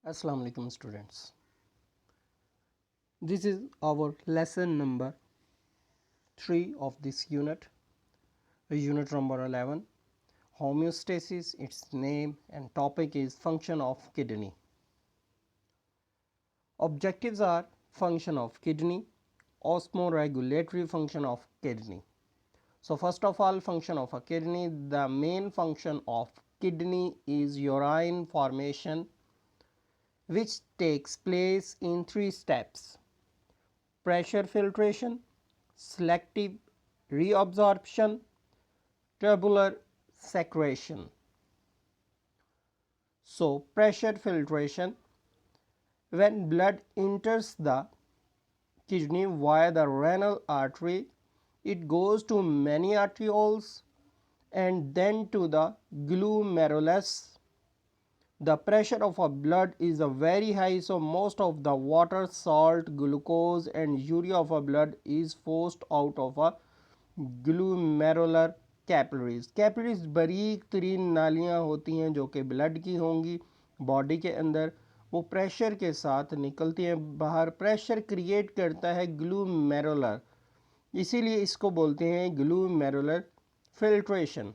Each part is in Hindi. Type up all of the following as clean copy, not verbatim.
Assalamu alaikum students. This is our lesson number 3 of this unit number 11, homeostasis. Its name and topic is function of kidney. Objectives are function of kidney, osmoregulatory function of kidney. So first of all, function of a kidney, the main function of kidney is urine formation, which takes place in 3 steps: pressure filtration, selective reabsorption, tubular secretion. So pressure filtration, when blood enters the kidney via the renal artery, it goes to many arterioles and then to the glomerulus. The pressure of a blood is very high, so most of the water, salt, glucose and urea of a blood is forced out of a glomerular capillaries. Capillaries बारीक तरीन नालियाँ होती हैं जो कि ब्लड की होंगी बॉडी के अंदर, वो प्रेशर के साथ निकलती हैं बाहर, प्रेशर क्रिएट करता है ग्लूमेरुलर, इसीलिए इसको बोलते हैं ग्लूमेरुलर फिल्ट्रेशन,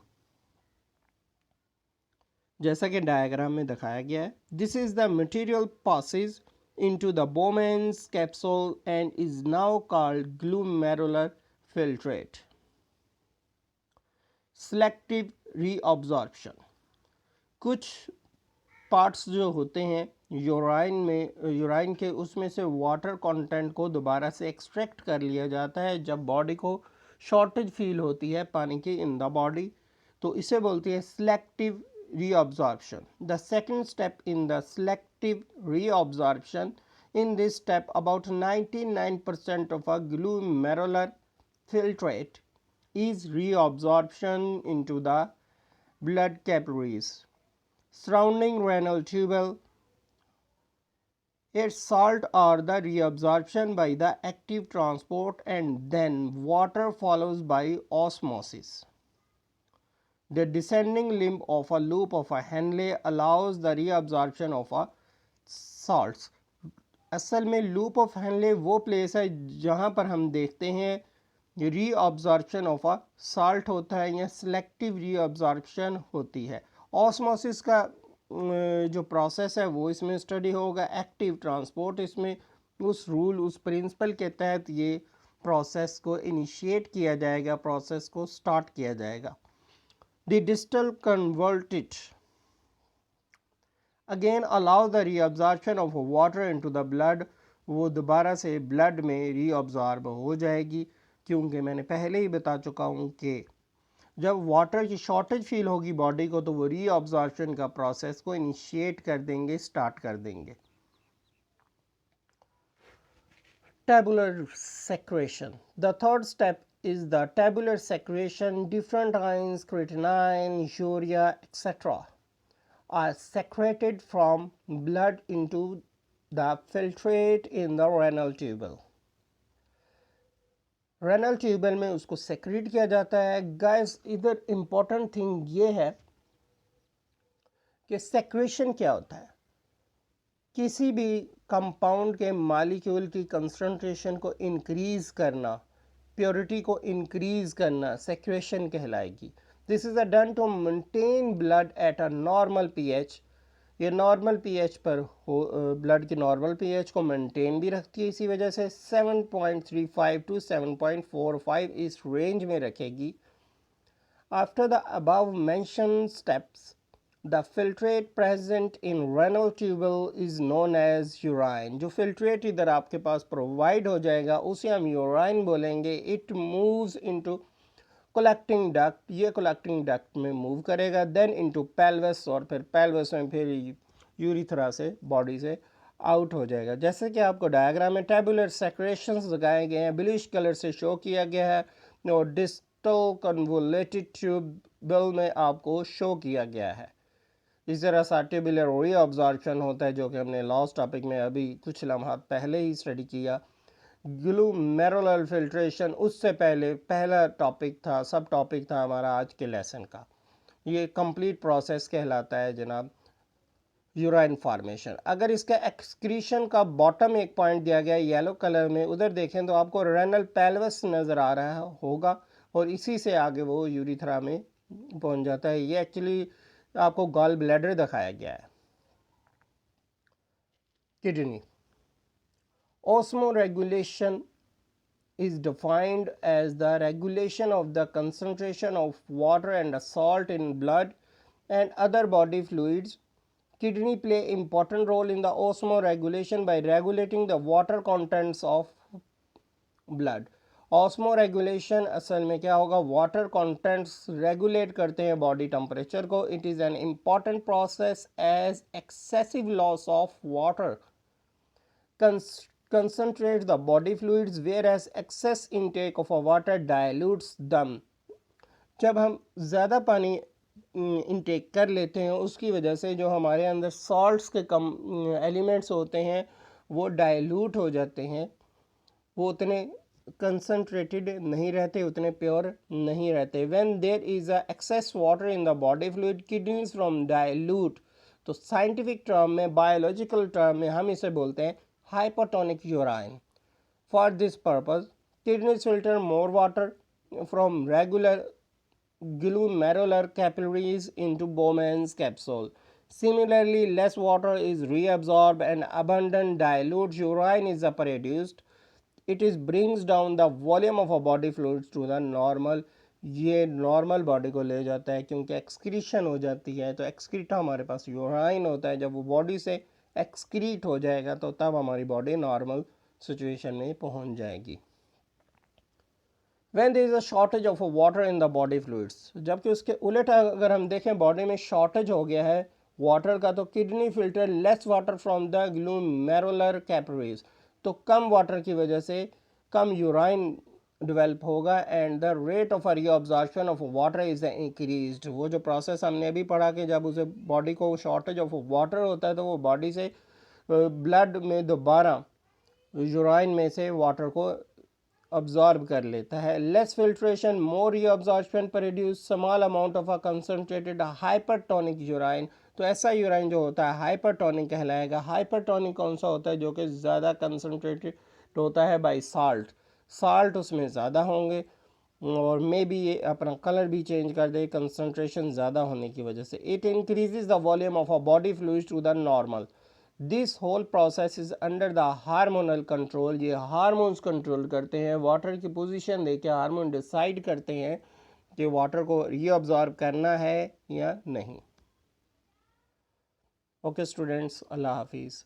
जैसा कि डायग्राम में दिखाया गया है. This is the material passes into the Bowman's capsule and is now called glomerular filtrate. Selective reabsorption, कुछ पार्ट्स जो होते हैं यूराइन के, उसमें से वाटर कंटेंट को दोबारा से एक्सट्रैक्ट कर लिया जाता है जब बॉडी को शॉर्टेज फील होती है पानी की इन द बॉडी, तो इसे बोलते हैं selective reabsorption. The second step in the selective reabsorption, in this step about 99% of a glomerular filtrate is reabsorption into the blood capillaries surrounding renal tubule. Its salt or the reabsorption by the active transport and then water follows by osmosis. The descending limb of a loop of a Henle allows the reabsorption of a salts. असल में लूप ऑफ हेनले वो प्लेस है जहाँ पर हम देखते हैं रीअब्जॉर्प्शन ऑफ अ साल्ट होता है या सिलेक्टिव रीअब्जॉर्प्शन होती है. ऑस्मोसिस का जो प्रोसेस है वो इसमें स्टडी होगा. एक्टिव ट्रांसपोर्ट, इसमें उस रूल उस प्रिंसिपल के तहत ये प्रोसेस को इनिशिएट किया जाएगा, प्रोसेस को स्टार्ट किया जाएगा. The distal converted again allow the reabsorption of water into the blood. वो दोबारा से ब्लड में रीअब्जॉर्ब हो जाएगी, क्योंकि मैंने पहले ही बता चुका हूँ कि जब वाटर की शॉर्टेज फील होगी बॉडी को तो वो रीअब्जॉर्प्शन का प्रोसेस को इनिशिएट कर देंगे, स्टार्ट कर देंगे. Tabular secretion. The third step is the tabular secretion. Different ions, creatinine, urea, etc. are secreted from blood into the filtrate in the renal tubule. renal tubule में उसको secrete किया जाता है. Guys, इधर important thing ये है कि secretion क्या होता है. किसी भी कंपाउंड के मालिक्यूल की कंसंट्रेशन को इंक्रीज करना, प्योरिटी को इंक्रीज करना सेक्रेशन कहलाएगी. This is done to maintain blood at a normal pH. ये नॉर्मल पीएच पर हो, ब्लड की नॉर्मल पीएच को मेंटेन भी रखती है, इसी वजह से 7.35 टू 7.45 इस रेंज में रखेगी. After the above mention steps, the filtrate present in renal tubule is known as urine. जो filtrate इधर आपके पास प्रोवाइड हो जाएगा उसे हम urine बोलेंगे. It moves into collecting duct, ये collecting duct में मूव करेगा, then into pelvis और फिर pelvis में फिर यूरिथ्रा से बॉडी से आउट हो जाएगा. जैसे कि आपको डायग्राम में टेबुलर सेक्रेशंस लगाए गए हैं, ब्लूइश कलर से शो किया गया है और डिस्टल कन्वोलेटेड ट्यूबल में आपको शो किया गया है. इस तरह सा ट्यूबुलर रीअब्जॉर्प्शन होता है जो कि हमने लास्ट टॉपिक में अभी कुछ लम्हा पहले ही स्टडी किया. ग्लूमेरुलर फिल्ट्रेशन उससे पहले पहला टॉपिक था, सब टॉपिक था हमारा आज के लेसन का. ये कंप्लीट प्रोसेस कहलाता है जनाब यूराइन फॉर्मेशन। अगर इसका एक्सक्रीशन का बॉटम एक पॉइंट दिया गया है येलो कलर में, उधर देखें तो आपको रेनल पेल्वस नज़र आ रहा होगा और इसी से आगे वो यूरिथ्रा में पहुंच जाता है। ये एक्चुअली आपको गॉल ब्लैडर दिखाया गया है। Kidney osmoregulation is defined as the regulation of the concentration of water and salt in blood and other body fluids. Kidney play important role in the osmoregulation by regulating the water contents of blood. osmoregulation असल में क्या होगा, वाटर कंटेंट्स रेगुलेट करते हैं बॉडी टेम्परेचर को. It is an important process as excessive loss of water concentrates the body fluids whereas excess intake of a water dilutes them. जब हम ज़्यादा पानी इनटेक कर लेते हैं उसकी वजह से जो हमारे अंदर सॉल्ट्स के कम एलिमेंट्स होते हैं वो डाइल्यूट हो जाते हैं, वो उतने कंसनट्रेटेड नहीं रहते, उतने प्योर नहीं रहते. When there is a excess water in the body fluid kidneys from dilute, तो साइंटिफिक टर्म में, बायोलॉजिकल टर्म में हम इसे बोलते हैं hypertonic urine. For this purpose, kidneys filter more water from regular glomerular capillaries into Bowman's capsule. Similarly, less water is reabsorbed and abundant dilute urine is produced. It is brings down the volume of a body fluids to the normal. ये नॉर्मल बॉडी को ले जाता है क्योंकि एक्सक्रीशन हो जाती है. तो एक्सक्रीटा हमारे पास यूराइन होता है, जब वो बॉडी से एक्सक्रीट हो जाएगा तो तब हमारी बॉडी नॉर्मल सिचुएशन में पहुंच जाएगी. When there is a shortage of water in the body fluids, जबकि उसके उलट अगर हम देखें बॉडी में शॉर्टेज हो गया है वाटर का, तो kidney filter less water from the glomerular capillaries, तो कम वाटर की वजह से कम यूराइन डेवलप होगा and the rate of reabsorption of water is increased. वो जो प्रोसेस हमने अभी पढ़ा कि जब उसे बॉडी को शॉर्टेज ऑफ वाटर होता है तो वो बॉडी से ब्लड में दोबारा यूराइन में से वाटर को अब्जॉर्ब कर लेता है. Less filtration more reabsorption produce small amount of a concentrated hypertonic urine. तो ऐसा यूराइन जो होता है हाइपरटोनिक कहलाएगा. हाइपरटोनिक कौन सा होता है, जो कि ज़्यादा कंसनट्रेटेड होता है बाई साल्ट उसमें ज़्यादा होंगे और मे बी ये अपना कलर भी चेंज कर दे कंसनट्रेशन ज़्यादा होने की वजह से. It increases the volume of a body fluids to the normal. This whole process is under the hormonal control. ये हार्मोन्स कंट्रोल करते हैं, वाटर की पोजीशन देके हार्मोन डिसाइड करते हैं कि वाटर को रीअब्जॉर्ब करना है या नहीं. ओके स्टूडेंट्स, अल्लाह हाफिज़.